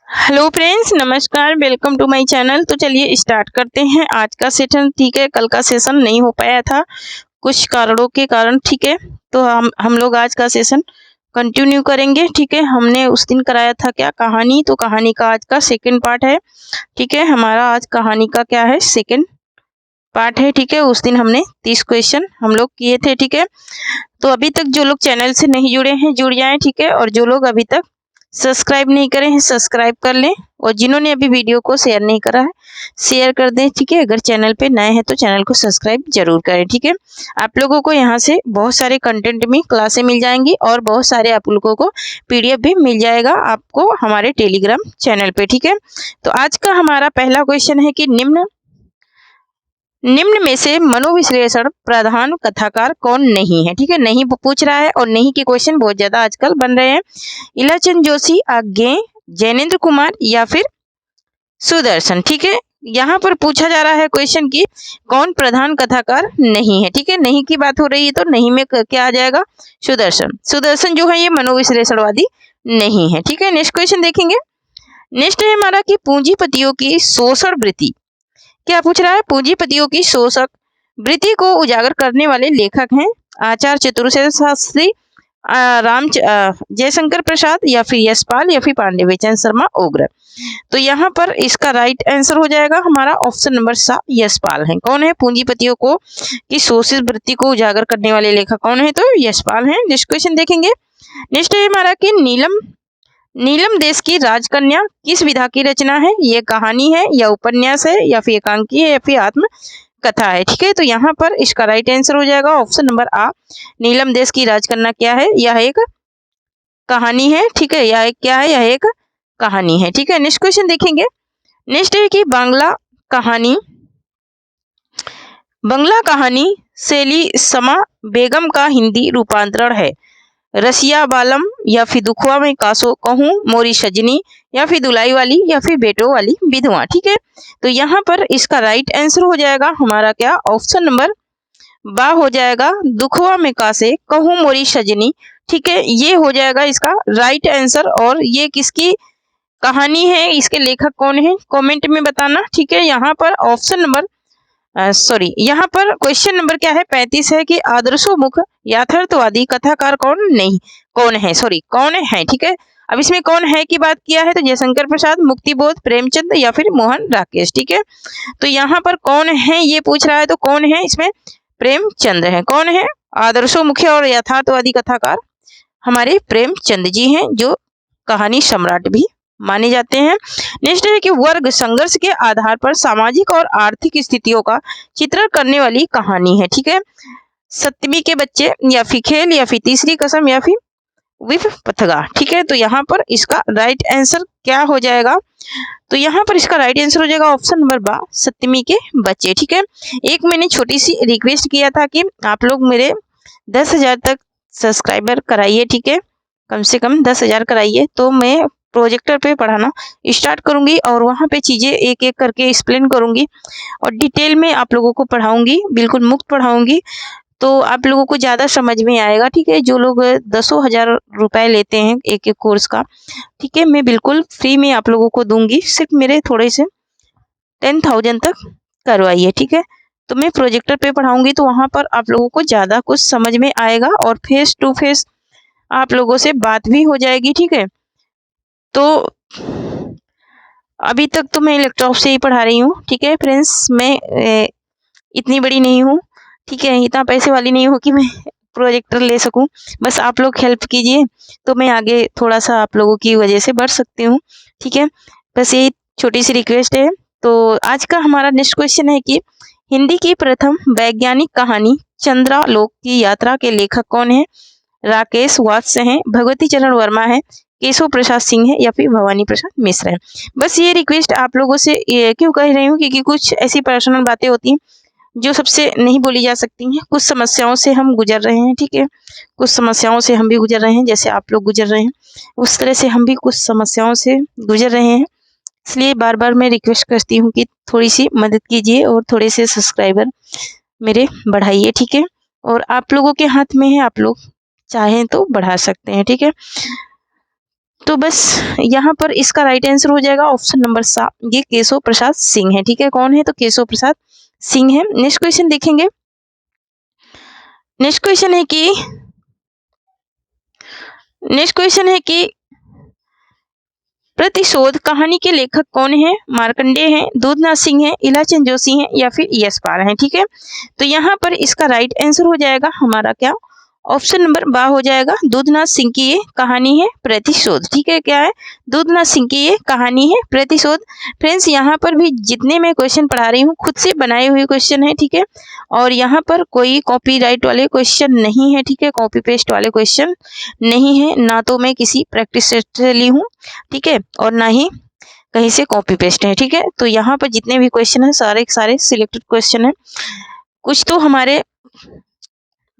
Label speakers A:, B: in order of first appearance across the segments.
A: Hello friends, नमस्कार, welcome to my channel. तो चलिए स्टार्ट करते हैं आज का सेशन। ठीक है, कल का सेशन नहीं हो पाया था कुछ कारणों के कारण। ठीक है, तो हम लोग आज का सेशन कंटिन्यू करेंगे। ठीक है, हमने उस दिन कराया था क्या, कहानी। तो कहानी का आज का सेकंड पार्ट है। ठीक है, हमारा आज कहानी का क्या है, सेकंड पार्ट है। ठीक है, उस दिन हमने 30 क्वेश्चन हम लोग किए थे। ठीक है, तो अभी तक जो लोग चैनल से नहीं जुड़े हैं जुड़ जाएं। ठीक है, और जो लोग अभी तक सब्सक्राइब नहीं करे हैं सब्सक्राइब कर लें, और जिन्होंने अभी वीडियो को शेयर नहीं करा है शेयर कर दें। ठीक है, अगर चैनल पे नए हैं तो चैनल को सब्सक्राइब जरूर करें। ठीक है, आप लोगों को यहाँ से बहुत सारे कंटेंट में क्लासें मिल जाएंगी और बहुत सारे आप लोगों को पीडीएफ भी मिल जाएगा आपको हमारे टेलीग्राम चैनल पे। ठीक है, तो आज का हमारा पहला क्वेश्चन है कि निम्न में से मनोविश्लेषण प्रधान कथाकार कौन नहीं है। ठीक है, नहीं पूछ रहा है, और नहीं के क्वेश्चन बहुत ज्यादा आजकल बन रहे हैं। इलाचंद जोशी, आज्ञे, जैनेन्द्र कुमार या फिर सुदर्शन। ठीक है, यहाँ पर पूछा जा रहा है क्वेश्चन की कौन प्रधान कथाकार नहीं है। ठीक है, नहीं की बात हो रही है, तो नहीं में क्या आ जाएगा, सुदर्शन। सुदर्शन जो है ये मनोविश्लेषणवादी नहीं है। ठीक है, नेक्स्ट क्वेश्चन देखेंगे। नेक्स्ट है हमारा कि पूंजीपतियों की शोषण वृत्ति। क्या पूछ रहा है, पूंजीपतियों की शोषक वृत्ति को उजागर करने वाले लेखक हैं आचार्य चतुर्सेन शास्त्री, जयशंकर प्रसाद या फिर यशपाल या फिर पांडे शर्मा ओग्र। तो यहाँ पर इसका राइट आंसर हो जाएगा हमारा ऑप्शन नंबर सा, यशपाल है। कौन है पूंजीपतियों को की शोषित वृत्ति को उजागर करने वाले लेखक कौन है, तो यशपाल है। नेक्स्ट क्वेश्चन देखेंगे। नेक्स्ट है हमारा कि नीलम देश की राजकन्या किस विधा की रचना है। ये कहानी है या उपन्यास है या फिर एकांकी है या फिर आत्म कथा है। ठीक है, तो यहाँ पर इसका राइट आंसर हो जाएगा ऑप्शन नंबर आ, नीलम देश की राजकन्या क्या है, यह एक कहानी है। ठीक है, यह एक क्या है, यह एक कहानी है। ठीक है, नेक्स्ट क्वेश्चन देखेंगे। नेक्स्ट है कि बांग्ला कहानी शैली समा बेगम का हिंदी रूपांतरण है। रसिया बालम या फिर दुखुआ में कासो कहूँ, मोरी सजनी या फिर दुलाई वाली या फिर बेटो वाली विधवा। ठीक है, तो यहाँ पर इसका राइट आंसर हो जाएगा हमारा क्या, ऑप्शन नंबर बा हो जाएगा, दुखुआ में कासे कहूँ मोरी सजनी। ठीक है, ये हो जाएगा इसका राइट आंसर। और ये किसकी कहानी है, इसके लेखक कौन है, कमेंट में बताना। ठीक है, यहाँ पर ऑप्शन नंबर यहाँ पर क्वेश्चन नंबर क्या है, 35 है कि आदर्शोन्मुख यथार्थवादी कथाकार कौन है। ठीक है, अब इसमें कौन है की बात किया है, तो जयशंकर प्रसाद, मुक्तिबोध, प्रेमचंद या फिर मोहन राकेश। ठीक है, तो यहाँ पर कौन है ये पूछ रहा है, तो कौन है इसमें, प्रेमचंद है। कौन है, आदर्शोन्मुख और यथार्थवादी कथाकार हमारे प्रेमचंद जी हैं, जो कहानी सम्राट भी माने जाते हैं। नेक्स्ट है कि वर्ग संघर्ष के आधार पर सामाजिक और आर्थिक स्थितियों का चित्रण करने वाली कहानी है। ठीक है, सप्तमी के बच्चे या फिर खेल या फिर तीसरी कसम या फिर विफ पथगा। ठीक है, तो यहाँ पर इसका राइट आंसर क्या हो जाएगा, तो यहाँ पर इसका राइट आंसर हो जाएगा ऑप्शन नंबर बा, सप्तमी के बच्चे। ठीक है, एक मैंने छोटी सी रिक्वेस्ट किया था कि आप लोग मेरे 10,000 तक सब्सक्राइबर कराइए। ठीक है, कम से कम 10,000 कराइए, तो मैं प्रोजेक्टर पे पढ़ाना स्टार्ट करूंगी और वहाँ पे चीज़ें एक एक करके एक्सप्लेन करूंगी और डिटेल में आप लोगों को पढ़ाऊंगी, बिल्कुल मुफ्त पढ़ाऊंगी, तो आप लोगों को ज़्यादा समझ में आएगा। ठीक है, जो लोग 10,000 रुपए लेते हैं एक एक कोर्स का, ठीक है, मैं बिल्कुल फ्री में आप लोगों को दूंगी, सिर्फ मेरे थोड़े से 10,000 तक करवाइए। ठीक है, तो मैं प्रोजेक्टर पे पढ़ाऊंगी, तो वहाँ पर आप लोगों को ज़्यादा कुछ समझ में आएगा और फेस टू फेस आप लोगों से बात भी हो जाएगी। ठीक है, तो अभी तक तो मैं लैपटॉप से ही पढ़ा रही हूँ। ठीक है फ्रेंड्स, मैं इतनी बड़ी नहीं हूँ, ठीक है, इतना पैसे वाली नहीं हूँ कि मैं प्रोजेक्टर ले सकूं। बस आप लोग हेल्प कीजिए तो मैं आगे थोड़ा सा आप लोगों की वजह से बढ़ सकती हूँ। ठीक है, बस यही छोटी सी रिक्वेस्ट है। तो आज का हमारा नेक्स्ट क्वेश्चन है कि हिंदी की प्रथम वैज्ञानिक कहानी चंद्रालोक की यात्रा के लेखक कौन है। राकेश वात्स हैं, भगवती चरण वर्मा है, केशव प्रसाद सिंह है या फिर भवानी प्रसाद मिश्र है। बस ये रिक्वेस्ट आप लोगों से क्यों कह रही हूँ, क्योंकि कुछ ऐसी पर्सनल बातें होती हैं जो सबसे नहीं बोली जा सकती हैं। कुछ समस्याओं से हम गुजर रहे हैं। ठीक है, कुछ समस्याओं से हम भी गुजर रहे हैं, जैसे आप लोग गुजर रहे हैं उस तरह से हम भी कुछ समस्याओं से गुजर रहे हैं। इसलिए बार बार मैं रिक्वेस्ट करती हूँ कि थोड़ी सी मदद कीजिए और थोड़े से सब्सक्राइबर मेरे बढ़ाइए। ठीक है, और आप लोगों के हाथ में है, आप लोग चाहें तो बढ़ा सकते हैं। ठीक है, तो बस यहाँ पर इसका राइट आंसर हो जाएगा ऑप्शन नंबर 7, ये केशव प्रसाद सिंह है। ठीक है, कौन है? तो केशव प्रसाद सिंह है। नेक्स्ट क्वेश्चन देखेंगे। नेक्स्ट क्वेश्चन है कि प्रतिशोध कहानी के लेखक कौन है? मार्कंडेय हैं, दूधनाथ सिंह हैं, इलाचंद जोशी हैं या फिर यशपाल हैं। ठीक है, तो यहाँ पर इसका राइट आंसर हो जाएगा हमारा क्या? ऑप्शन नंबर बा हो जाएगा, दूधनाथ सिंह की ये कहानी है प्रतिशोध। ठीक है, क्या है? दूधनाथ सिंह की ये कहानी है प्रतिशोध। फ्रेंड्स, यहाँ पर भी जितने मैं क्वेश्चन पढ़ा रही हूँ खुद से बनाए हुए क्वेश्चन है। ठीक है, और यहाँ पर कोई कॉपीराइट वाले क्वेश्चन नहीं है। ठीक है, कॉपी पेस्ट वाले क्वेश्चन नहीं है, ना तो मैं किसी प्रैक्टिस सेट से ली हूँ। ठीक है, और ना ही कहीं से कॉपी पेस्ट है। ठीक है, तो यहाँ पर जितने भी क्वेश्चन है सारे सिलेक्टेड क्वेश्चन है। कुछ तो हमारे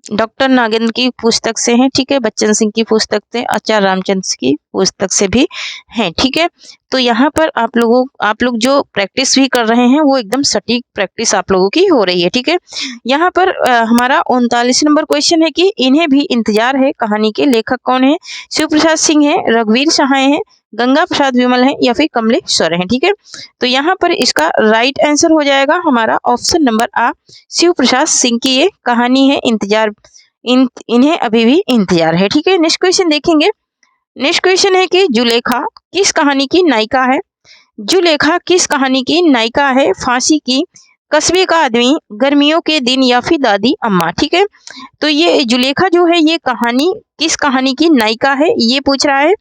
A: डॉक्टर नागेंद्र की पुस्तक से हैं। ठीक है, बच्चन सिंह की पुस्तक से, आचार्य रामचंद्र की पुस्तक से भी हैं। ठीक है, तो यहाँ पर आप लोग जो प्रैक्टिस भी कर रहे हैं वो एकदम सटीक प्रैक्टिस आप लोगों की हो रही है। ठीक है, यहाँ पर हमारा 39 नंबर क्वेश्चन है कि इन्हें भी इंतजार है कहानी के लेखक कौन है? शिव प्रसाद सिंह है, रघुवीर सहाय है, गंगा प्रसाद विमल है या फिर कमलेश्वर है। ठीक है, तो यहाँ पर इसका राइट आंसर हो जाएगा हमारा ऑप्शन नंबर आ, शिव प्रसाद सिंह की ये कहानी है इंतजार, इन्हें अभी भी इंतजार है। ठीक है, नेक्स्ट क्वेश्चन देखेंगे। नेक्स्ट क्वेश्चन है कि जुलेखा किस कहानी की नायिका है? जुलेखा किस कहानी की नायिका है? फांसी की, कस्बे का आदमी, गर्मियों के दिन या फिर दादी अम्मा। ठीक है, तो ये जुलेखा जो है ये कहानी किस कहानी की नायिका है ये पूछ रहा है।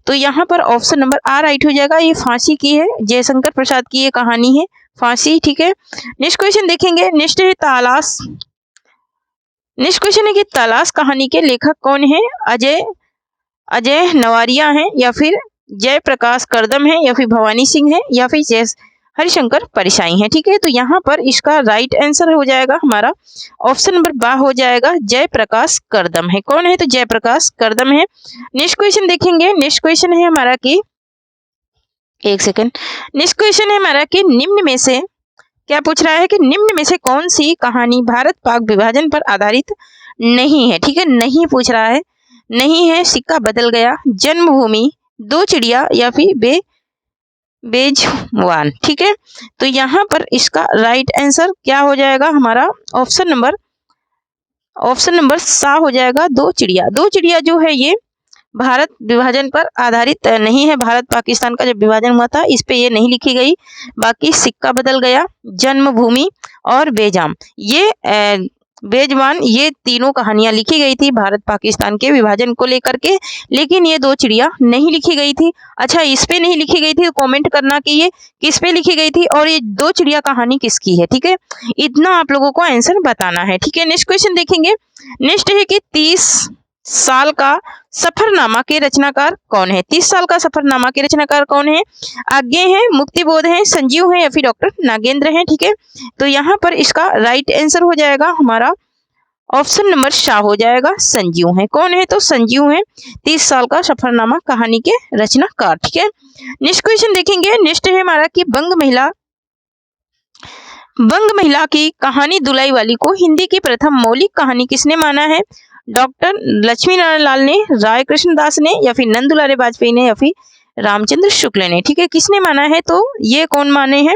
A: तो यहाँ पर ऑप्शन नंबर आ राइट हो जाएगा, ये फांसी की है, जयशंकर प्रसाद की ये कहानी है फांसी। ठीक है, नेक्स्ट क्वेश्चन देखेंगे। नेक्स्ट है तलाश। नेक्स्ट क्वेश्चन है कि तलाश कहानी के लेखक कौन है? अजय नवारिया हैं या फिर जयप्रकाश करदम है या फिर भवानी सिंह है या फिर हरिशंकर परिसाई है। ठीक है, तो यहाँ पर इसका राइट आंसर हो जाएगा हमारा ऑप्शन नंबर बा हो जाएगा, जयप्रकाश करदम है। कौन है? तो जयप्रकाश करदम है। नेक्स्ट क्वेश्चन देखेंगे। नेक्स्ट क्वेश्चन है हमारा कि एक सेकेंड। नेक्स्ट क्वेश्चन है हमारा कि निम्न में से क्या पूछ रहा है कि निम्न में से कौन सी कहानी भारत पाक विभाजन पर आधारित नहीं है? ठीक है, नहीं पूछ रहा है, नहीं है सिक्का बदल गया, जन्मभूमि, दो चिड़िया या फिर बेजवान। ठीक है, तो यहाँ पर इसका राइट आंसर क्या हो जाएगा हमारा? ऑप्शन नंबर सा हो जाएगा, दो चिड़िया। दो चिड़िया जो है ये भारत विभाजन पर आधारित नहीं है। भारत पाकिस्तान का जब विभाजन हुआ था इस पे ये नहीं लिखी गई। बाकी सिक्का बदल गया, जन्मभूमि और बेजवान ये तीनों कहानियां लिखी गई थी भारत पाकिस्तान के विभाजन को लेकर के, लेकिन ये दो चिड़िया नहीं लिखी गई थी। अच्छा, इस पे नहीं लिखी गई थी तो कमेंट करना कि ये किस पे लिखी गई थी और ये दो चिड़िया कहानी किसकी है। ठीक है, इतना आप लोगों को आंसर बताना है। ठीक है, नेक्स्ट क्वेश्चन देखेंगे। नेक्स्ट है कि 30 साल का सफरनामा के रचनाकार कौन है? 30 साल का सफरनामा के रचनाकार कौन है? आज्ञे हैं, मुक्तिबोध है, संजीव है या फिर डॉक्टर नागेंद्र हैं। ठीक है, तो यहाँ पर इसका राइट आंसर हो जाएगा हमारा ऑप्शन नंबर शाह हो जाएगा, संजीव है। कौन है? तो संजीव है 30 साल का सफरनामा कहानी के रचनाकार। ठीक है, नेक्स्ट क्वेश्चन देखेंगे। नेक्स्ट है हमारा कि बंग महिला की कहानी दुलाई वाली को हिंदी की प्रथम मौलिक कहानी किसने माना है? डॉक्टर लक्ष्मी नारायण लाल ने, राय कृष्ण दास ने या फिर नंदुलारे वाजपेयी ने या फिर रामचंद्र शुक्ल ने। ठीक है, किसने माना है? तो ये कौन माने हैं?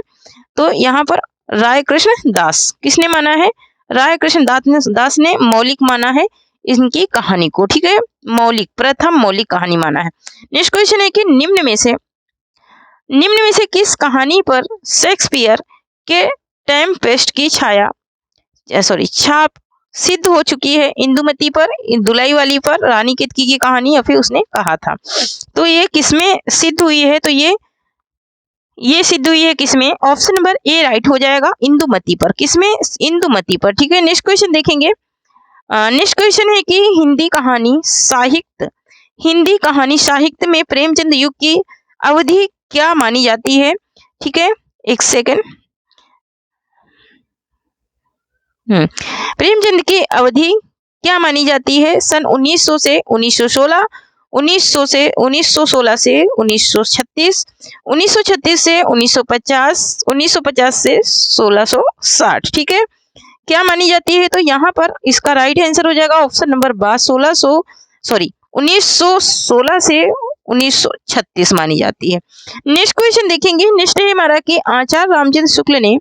A: तो यहाँ पर राय कृष्ण दास। किसने माना है? राय कृष्ण दास ने मौलिक माना है इनकी कहानी को। ठीक है, प्रथम मौलिक कहानी माना है। नेक्स्ट क्वेश्चन है कि निम्न में से किस कहानी पर शेक्सपियर के टेम्पेस्ट की छाप सिद्ध हो चुकी है? इंदुमती पर, दुलाई वाली पर, रानी केतकी की कहानी या फिर उसने कहा था। तो ये किसमें सिद्ध हुई है? तो ये सिद्ध हुई है किसमें? ऑप्शन नंबर ए राइट हो जाएगा, इंदुमती पर। किसमें? इंदुमती पर। ठीक है, नेक्स्ट क्वेश्चन देखेंगे। नेक्स्ट क्वेश्चन है कि हिंदी कहानी साहित्य में प्रेमचंद युग की अवधि क्या मानी जाती है? ठीक है, एक सेकेंड। प्रेमचंद की अवधि क्या मानी जाती है? सन 1900 से 1916, 1900 से 1916 से 1936, 1936 से 1950, 1950 से 1660। ठीक है, क्या मानी जाती है? तो यहाँ पर इसका राइट आंसर हो जाएगा ऑप्शन नंबर 1916 से 1936 मानी जाती है। नेक्स्ट क्वेश्चन देखेंगे। नेक्स्ट है हमारा कि आचार्य रामचंद्र शुक्ल ने,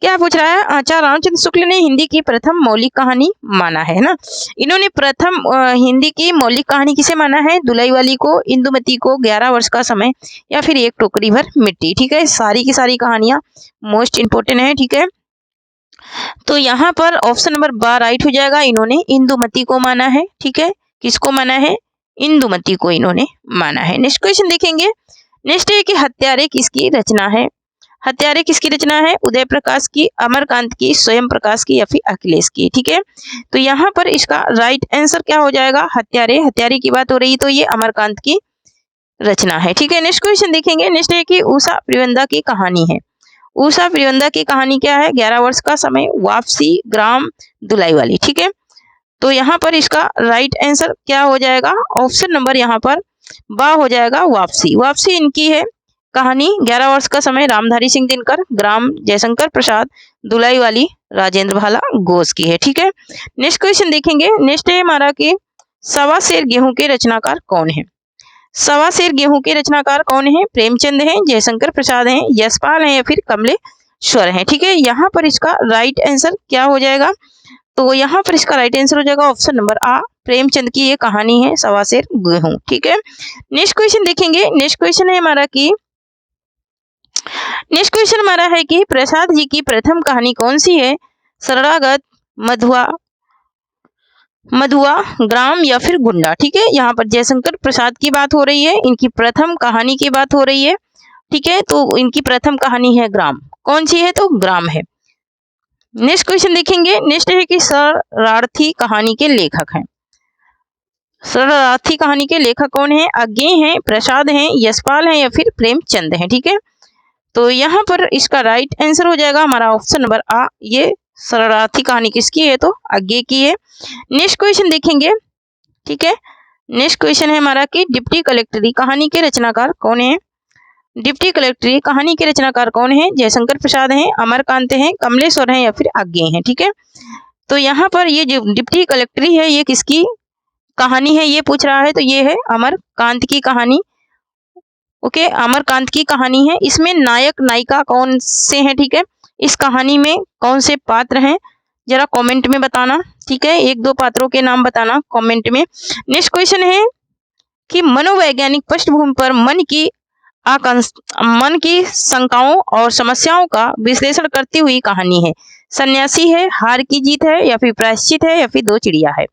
A: क्या पूछ रहा है, आचार्य रामचंद्र शुक्ल ने हिंदी की प्रथम मौलिक कहानी माना है ना। इन्होंने प्रथम हिंदी की मौलिक कहानी किसे माना है? दुलाईवाली को, इंदुमती को, 11 वर्ष का समय, या फिर एक टोकरी भर मिट्टी। ठीक है, सारी की सारी कहानियां मोस्ट इंपोर्टेंट है। ठीक है, तो यहाँ पर ऑप्शन नंबर 12 राइट हो जाएगा। इन्होंने इंदुमती को माना है। ठीक है, किसको माना है? इंदुमती को इन्होंने माना है। नेक्स्ट क्वेश्चन देखेंगे। नेक्स्ट है कि हत्यारे किसकी रचना है? हत्यारे किसकी रचना है? उदय प्रकाश की, अमरकांत की, स्वयं प्रकाश की, या फिर अखिलेश की। ठीक है, तो यहाँ पर इसका राइट आंसर क्या हो जाएगा? हत्यारे। हत्यारे की बात हो रही तो ये अमरकांत की रचना है। ठीक है, नेक्स्ट क्वेश्चन देखेंगे। नेक्स्ट है कि उषा प्रियंदा की कहानी है। उषा प्रियंदा की कहानी क्या है? 11 वर्ष का समय, वापसी, ग्राम, दुलाईवाली। ठीक है, तो यहाँ पर इसका राइट आंसर क्या हो जाएगा? ऑप्शन नंबर यहाँ पर बा हो जाएगा, वापसी। वापसी इनकी है कहानी। 11 वर्ष का समय रामधारी सिंह दिनकर, ग्राम जयशंकर प्रसाद, दुलाईवाली राजेंद्र भाला घोष की है। ठीक है, नेक्स्ट क्वेश्चन देखेंगे। नेक्स्ट है हमारा कि सवा शेर गेहूं के रचनाकार कौन है? सवा शेर गेहूं के रचनाकार कौन है? प्रेमचंद हैं, जयशंकर प्रसाद हैं, यशपाल हैं, या फिर कमलेश्वर हैं। ठीक है, यहाँ पर इसका राइट आंसर क्या हो जाएगा? तो यहाँ पर इसका राइट आंसर हो जाएगा ऑप्शन नंबर आ, प्रेमचंद की ये कहानी है सवा शेर गेहूं। ठीक है, नेक्स्ट क्वेश्चन देखेंगे। नेक्स्ट क्वेश्चन है हमारा कि नेक्स्ट क्वेश्चन हमारा है कि प्रसाद जी की प्रथम कहानी कौन सी है? शरणागत, मधुआ, ग्राम, या फिर गुंडा। ठीक है, यहाँ पर जयशंकर प्रसाद की बात हो रही है, इनकी प्रथम कहानी की बात हो रही है। ठीक है, तो इनकी प्रथम कहानी है ग्राम। कौन सी है? तो ग्राम है। नेक्स्ट क्वेश्चन देखेंगे। नेक्स्ट है कि शरणार्थी कहानी के लेखक हैं। शरणार्थी कहानी के लेखक कौन है? अज्ञेय हैं, प्रसाद हैं, यशपाल हैं, या फिर प्रेमचंद हैं। ठीक है, तो यहाँ पर इसका राइट आंसर हो जाएगा हमारा ऑप्शन नंबर आ, ये शरणार्थी कहानी किसकी है? तो अज्ञेय की है। नेक्स्ट क्वेश्चन देखेंगे। ठीक है, नेक्स्ट क्वेश्चन है हमारा कि डिप्टी कलेक्टरी कहानी के रचनाकार कौन है? डिप्टी कलेक्टरी कहानी के रचनाकार कौन है? जयशंकर प्रसाद हैं, अमरकांत हैं, कमलेश्वर हैं, या फिर अज्ञेय हैं। ठीक है, तो यहाँ पर ये जो डिप्टी कलेक्टरी है ये किसकी कहानी है ये पूछ रहा है, तो ये है अमरकांत की कहानी। ओके, अमरकांत की कहानी है। इसमें नायक नायिका कौन से हैं? ठीक है, इस कहानी में कौन से पात्र हैं जरा कमेंट में बताना। ठीक है, एक दो पात्रों के नाम बताना कमेंट में। नेक्स्ट क्वेश्चन है कि मनोवैज्ञानिक पृष्ठभूमि पर मन की शंकाओं और समस्याओं का विश्लेषण करती हुई कहानी है। सन्यासी है, हार की जीत है, या फिर प्रायश्चित है, या फिर दो चिड़िया है।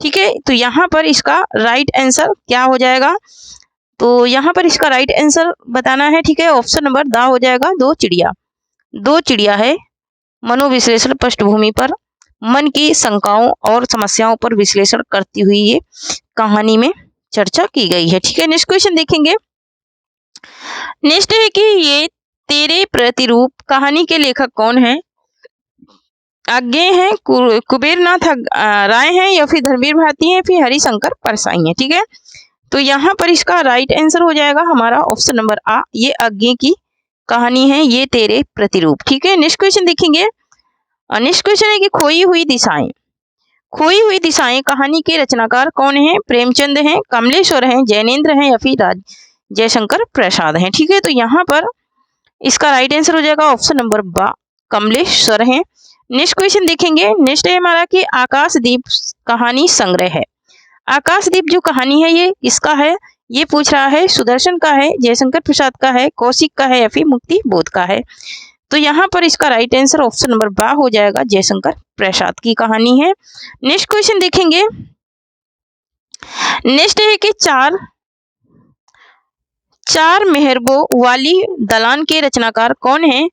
A: ठीक है, तो यहाँ पर इसका राइट आंसर क्या हो जाएगा? तो यहाँ पर इसका राइट आंसर बताना है। ठीक है, ऑप्शन नंबर दा हो जाएगा, दो चिड़िया। दो चिड़िया है मनोविश्लेषण पृष्ठभूमि पर मन की शंकाओं और समस्याओं पर विश्लेषण करती हुई ये कहानी में चर्चा की गई है। ठीक है, नेक्स्ट क्वेश्चन देखेंगे। नेक्स्ट है कि ये तेरे प्रतिरूप कहानी के लेखक कौन है? अज्ञेय हैं, कुबेरनाथ राय हैं, या फिर धर्मवीर भारती हैं, फिर हरिशंकर परसाई हैं। ठीक है, तो यहाँ पर इसका राइट आंसर हो जाएगा हमारा ऑप्शन नंबर आ, ये अज्ञेय की कहानी है, ये तेरे प्रतिरूप। ठीक है, नेक्स्ट क्वेश्चन देखेंगे। नेक्स्ट क्वेश्चन है कि खोई हुई दिशाएं। खोई हुई दिशाएं कहानी के रचनाकार कौन है? प्रेमचंद हैं, कमलेश्वर हैं, जैनेन्द्र हैं, या फिर जयशंकर प्रसाद हैं। ठीक है, तो यहाँ पर इसका राइट आंसर हो जाएगा ऑप्शन नंबर बा, कमलेश्वर हैं। नेक्स्ट क्वेश्चन देखेंगे। नेक्स्ट है हमारा कि आकाशदीप कहानी संग्रह है। आकाशदीप जो कहानी है ये किसका है? ये पूछ रहा है। सुदर्शन का है, जयशंकर प्रसाद का है, कौशिक का है, या फिर मुक्ति बोध का है। तो यहाँ पर इसका राइट आंसर ऑप्शन नंबर बा हो जाएगा, जयशंकर प्रसाद की कहानी है। नेक्स्ट क्वेश्चन देखेंगे। नेक्स्ट है कि चार मेहरबों वाली दलान के रचनाकार कौन है?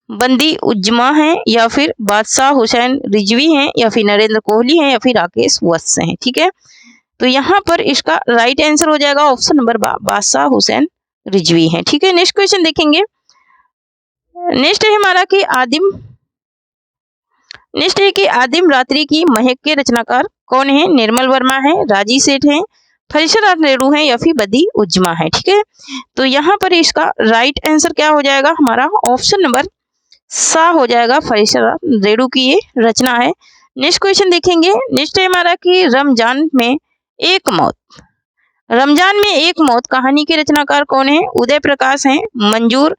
A: बंदी उज्जमा हैं, या फिर बादशाह हुसैन रिजवी हैं, या फिर नरेंद्र कोहली हैं, या फिर राकेश वत्स हैं। ठीक है, तो यहाँ पर इसका राइट आंसर हो जाएगा ऑप्शन नंबर बा, बादशाह हुसैन रिजवी हैं। ठीक है, नेक्स्ट क्वेश्चन देखेंगे। नेक्स्ट है हमारा कि आदिम रात्रि की महक के रचनाकार कौन है? निर्मल वर्मा है, राजी सेठ हैं, फरीशनाथ रेणु है, या फिर बदी उज्जमा है। ठीक है, तो यहाँ पर इसका राइट आंसर क्या हो जाएगा हमारा ऑप्शन नंबर सा हो जाएगा, फरीशनाथ रेणु की ये रचना है। नेक्स्ट क्वेश्चन देखेंगे। नेक्स्ट है हमारा कि रमजान में एक मौत। रमजान में एक मौत कहानी के रचनाकार कौन है? उदय प्रकाश हैं, मंजूर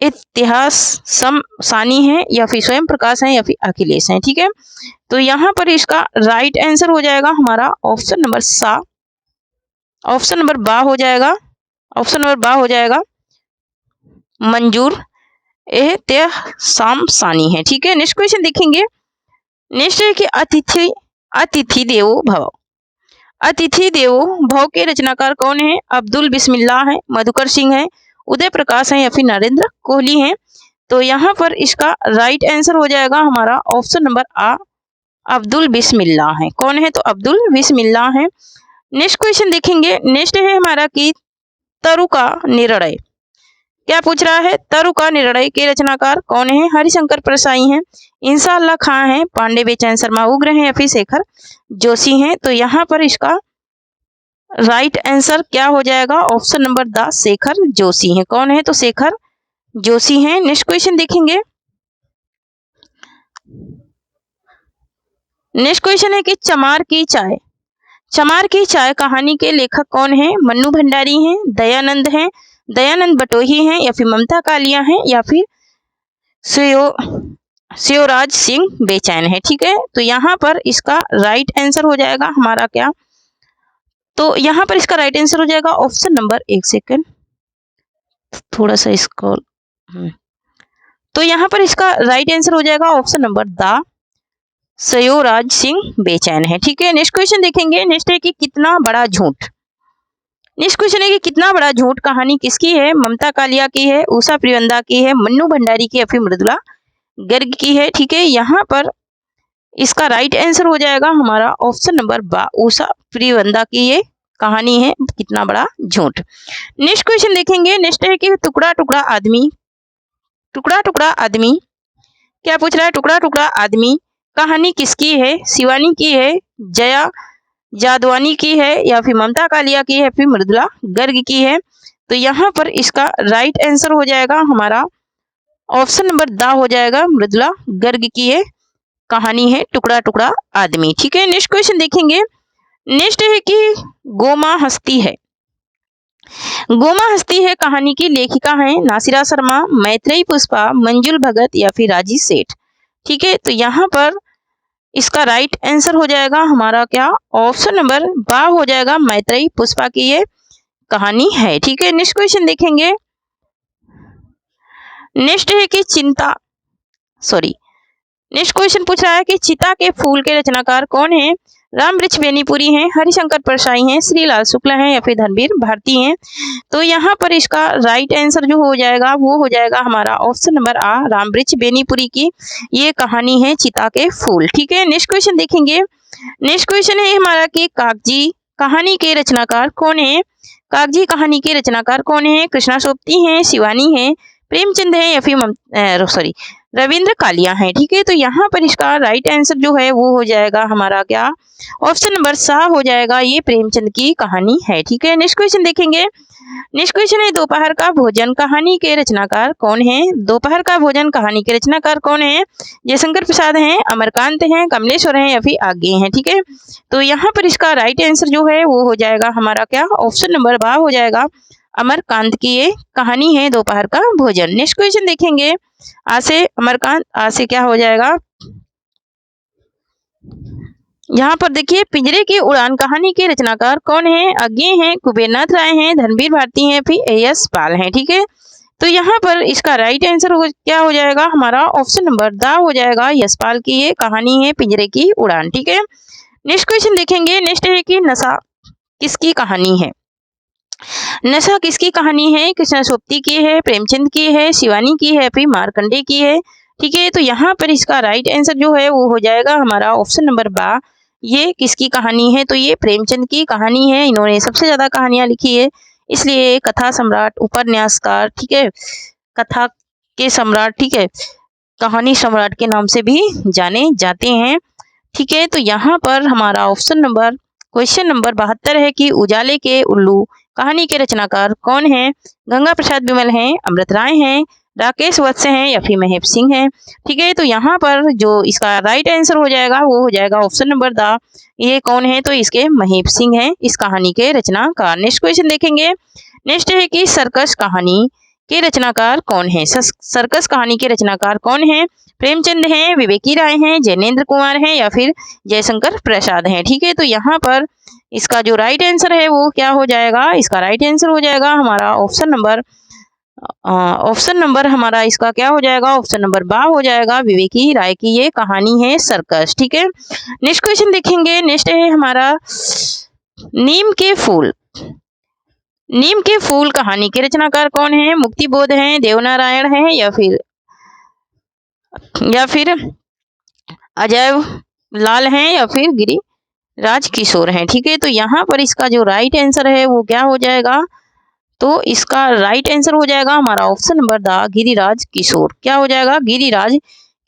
A: इतिहास सानी है, या फिर स्वयं प्रकाश हैं, या फिर अखिलेश हैं। ठीक है, तो यहाँ पर इसका राइट आंसर हो जाएगा हमारा ऑप्शन नंबर सा, ऑप्शन नंबर बा हो जाएगा, ऑप्शन नंबर बा हो जाएगा मंजूर इतिहास सानी है। ठीक है, नेक्स्ट क्वेश्चन देखेंगे। नेक्स्ट है कि अतिथि देवो भव, अतिथि देवो भव के रचनाकार कौन है? अब्दुल बिस्मिल्लाह है, मधुकर सिंह है, उदय प्रकाश है, या फिर नरेंद्र कोहली हैं। तो यहाँ पर इसका राइट आंसर हो जाएगा हमारा ऑप्शन नंबर आ, अब्दुल बिस्मिल्लाह है। कौन है? तो अब्दुल बिस्मिल्लाह है। नेक्स्ट क्वेश्चन देखेंगे। नेक्स्ट है हमारा कि तरु का निर्णय, क्या पूछ रहा है? तरु का निर्णय के रचनाकार कौन है? हरिशंकर परसाई हैं, इंशाअल्लाह खां हैं, पांडे बेचैन शर्मा उग्र हैं, या फिर शेखर जोशी हैं। तो यहाँ पर इसका राइट आंसर क्या हो जाएगा? Option number the, Shekhar Joshi हैं। कौन है? तो शेखर जोशी हैं। नेक्स्ट क्वेश्चन देखेंगे। नेक्स्ट क्वेश्चन है कि चमार की चाय, चमार की चाय कहानी के लेखक कौन है? मन्नू भंडारी हैं, दयानंद हैं, दयानंद बटोही हैं, या फिर ममता कालिया हैं, या फिर शिवराज सिंह बेचैन है। ठीक है, तो यहाँ पर इसका राइट आंसर हो जाएगा हमारा क्या? तो यहाँ पर इसका राइट आंसर हो जाएगा ऑप्शन नंबर, एक सेकंड थोड़ा सा इसको, तो यहाँ पर इसका राइट आंसर हो जाएगा option number the, Shivraj Singh बेचैन है। ठीक है, नेक्स्ट क्वेश्चन देखेंगे। नेक्स्ट है कि कितना बड़ा झूठ, नेक्स्ट क्वेश्चन है कि कितना बड़ा झूठ कहानी किसकी है? ममता कालिया की है, उषा प्रियंदा की है, मन्नू भंडारी की, या फिर मृदुला गर्ग की है। ठीक है, यहाँ पर इसका राइट आंसर हो जाएगा हमारा ऑप्शन नंबर बा, उषा प्रियंदा की ये कहानी है कितना बड़ा झूठ। नेक्स्ट क्वेश्चन देखेंगे। नेक्स्ट है कि टुकड़ा टुकड़ा आदमी, टुकड़ा टुकड़ा आदमी क्या पूछ रहा है? टुकड़ा टुकड़ा आदमी कहानी किसकी है? शिवानी की है, जया जादवानी की है, या फिर ममता कालिया की है, फिर मृदुला गर्ग की है। तो यहाँ पर इसका राइट आंसर हो जाएगा हमारा ऑप्शन नंबर द हो जाएगा, मृदुला गर्ग की ये कहानी है टुकड़ा टुकड़ा आदमी। ठीक है, नेक्स्ट क्वेश्चन देखेंगे। नेक्स्ट है कि गोमा हस्ती है, गोमा हस्ती है कहानी की लेखिका है नासिरा शर्मा, मैत्रेयी पुष्पा, मंजुल भगत, या फिर राजी सेठ। ठीक है, तो यहाँ पर इसका राइट आंसर हो जाएगा हमारा क्या? ऑप्शन नंबर बा हो जाएगा, मैत्रेयी पुष्पा की ये कहानी है। ठीक है, नेक्स्ट क्वेश्चन देखेंगे। नेक्स्ट है कि नेक्स्ट क्वेश्चन पूछ रहा है कि चिता के फूल के रचनाकार कौन है? रामवृक्ष बेनीपुरी हैं, हरिशंकर परसाई हैं, श्रीलाल शुक्ला हैं, या फिर धनवीर भारती हैं। तो यहाँ पर इसका राइट आंसर जो हो जाएगा वो हो जाएगा हमारा ऑप्शन नंबर आ, रामवृक्ष बेनीपुरी की ये कहानी है चिता के फूल। ठीक है, नेक्स्ट क्वेश्चन देखेंगे। नेक्स्ट क्वेश्चन है हमारा कि कागजी कहानी के रचनाकार कौन है? कागजी कहानी के रचनाकार कौन है? कृष्णा सोपती हैं, शिवानी है, प्रेमचंद है, या फिर रविंद्र कालिया है। ठीक है, तो यहाँ पर इसका राइट आंसर जो है वो हो जाएगा हमारा क्या? ऑप्शन नंबर सा हो जाएगा, ये प्रेमचंद की कहानी है। ठीक है, नेक्स्ट क्वेश्चन देखेंगे। नेक्स्ट क्वेश्चन है दोपहर का भोजन कहानी के रचनाकार कौन है? दोपहर का भोजन कहानी के रचनाकार कौन है? जयशंकर प्रसाद हैं, अमरकांत हैं, कमलेश्वर हैं, या फिर आगे हैं। ठीक है, तो यहाँ पर इसका राइट आंसर जो है वो हो जाएगा हमारा क्या? ऑप्शन नंबर बा हो जाएगा, अमरकांत की ये कहानी है दोपहर का भोजन। नेक्स्ट क्वेश्चन देखेंगे। आसे अमरकांत आसे क्या हो जाएगा? यहाँ पर देखिए पिंजरे की उड़ान कहानी के रचनाकार कौन है? अज्ञे हैं, कुबेरनाथ राय हैं, धनवीर भारती हैं, फिर एएस पाल हैं। ठीक है, तो यहाँ पर इसका राइट आंसर क्या हो जाएगा हमारा? ऑप्शन नंबर द हो जाएगा, यशपाल की ये कहानी है पिंजरे की उड़ान। ठीक है, नेक्स्ट क्वेश्चन देखेंगे। नेक्स्ट है कि नशा किसकी कहानी है? नशा किसकी कहानी है? कृष्णा सोपती की है, प्रेमचंद की है, शिवानी की है, फिर मार्कंडे की है। ठीक है, तो यहाँ पर इसका राइट आंसर जो है वो हो जाएगा हमारा ऑप्शन नंबर बा, ये किसकी कहानी है? तो ये प्रेमचंद की कहानी है। इन्होंने सबसे ज्यादा कहानियां लिखी है, इसलिए कथा सम्राट, उपन्यासकार, ठीक है, कथा के सम्राट, ठीक है, कहानी सम्राट के नाम से भी जाने जाते हैं। ठीक है, तो यहाँ पर हमारा ऑप्शन नंबर क्वेश्चन नंबर 72 है कि उजाले के उल्लू कहानी के रचनाकार कौन है? गंगा प्रसाद विमल हैं, अमृत राय हैं, राकेश वत्स हैं या फिर महब सिंह हैं। ठीक है, तो यहाँ पर जो इसका राइट आंसर हो जाएगा वो हो जाएगा ऑप्शन नंबर द। ये कौन है, तो इसके महब सिंह हैं इस कहानी के रचनाकार। नेक्स्ट क्वेश्चन देखेंगे। नेक्स्ट है कि सर्कस कहानी के रचनाकार कौन है। सर्कस कहानी के रचनाकार कौन है? प्रेमचंद हैं, विवेकी राय हैं, जैनेन्द्र कुमार हैं या फिर जयशंकर प्रसाद हैं। ठीक है, तो यहाँ पर इसका जो राइट आंसर है वो क्या हो जाएगा? इसका राइट आंसर हो जाएगा हमारा ऑप्शन नंबर हमारा इसका क्या हो जाएगा? ऑप्शन नंबर बा हो जाएगा। विवेकी राय की ये कहानी है सर्कस। ठीक है, नेक्स्ट क्वेश्चन देखेंगे। नेक्स्ट है हमारा नीम के फूल। नीम के फूल कहानी के रचनाकार कौन है? मुक्तिबोध हैं, देवनारायण हैं या फिर अजय लाल हैं या फिर गिरिराज किशोर हैं। ठीक है, तो यहाँ पर इसका जो राइट आंसर है वो क्या हो जाएगा? तो इसका राइट आंसर हो जाएगा हमारा option number the, Giriraj Kishore. क्या हो जाएगा? गिरिराज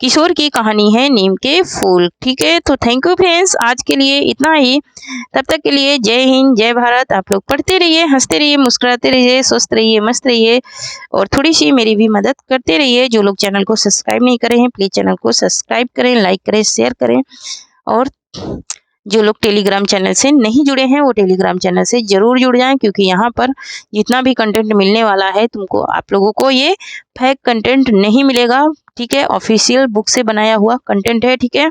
A: किशोर की कहानी है नीम के फूल। ठीक है, तो थैंक यू फ्रेंड्स, आज के लिए इतना ही। तब तक के लिए जय हिंद, जय भारत। आप लोग पढ़ते रहिए, हंसते रहिए, मुस्कुराते रहिए, स्वस्थ रहिए, मस्त रहिए और थोड़ी सी मेरी भी मदद करते रहिए। जो लोग चैनल को सब्सक्राइब नहीं करे हैं प्लीज़ चैनल को सब्सक्राइब करें, लाइक करें, शेयर करें और जो लोग टेलीग्राम चैनल से नहीं जुड़े हैं वो टेलीग्राम चैनल से ज़रूर जुड़ जाएं, क्योंकि यहाँ पर जितना भी कंटेंट मिलने वाला है तुमको आप लोगों को ये फेक कंटेंट नहीं मिलेगा। ठीक है, ऑफिशियल बुक से बनाया हुआ कंटेंट है। ठीक है,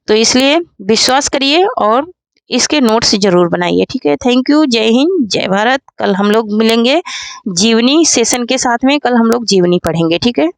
A: तो इसलिए विश्वास करिए और इसके नोट्स ज़रूर बनाइए। ठीक है, थैंक यू, जय हिंद, जय भारत। कल हम लोग मिलेंगे जीवनी सेशन के साथ में, कल हम लोग जीवनी पढ़ेंगे। ठीक है।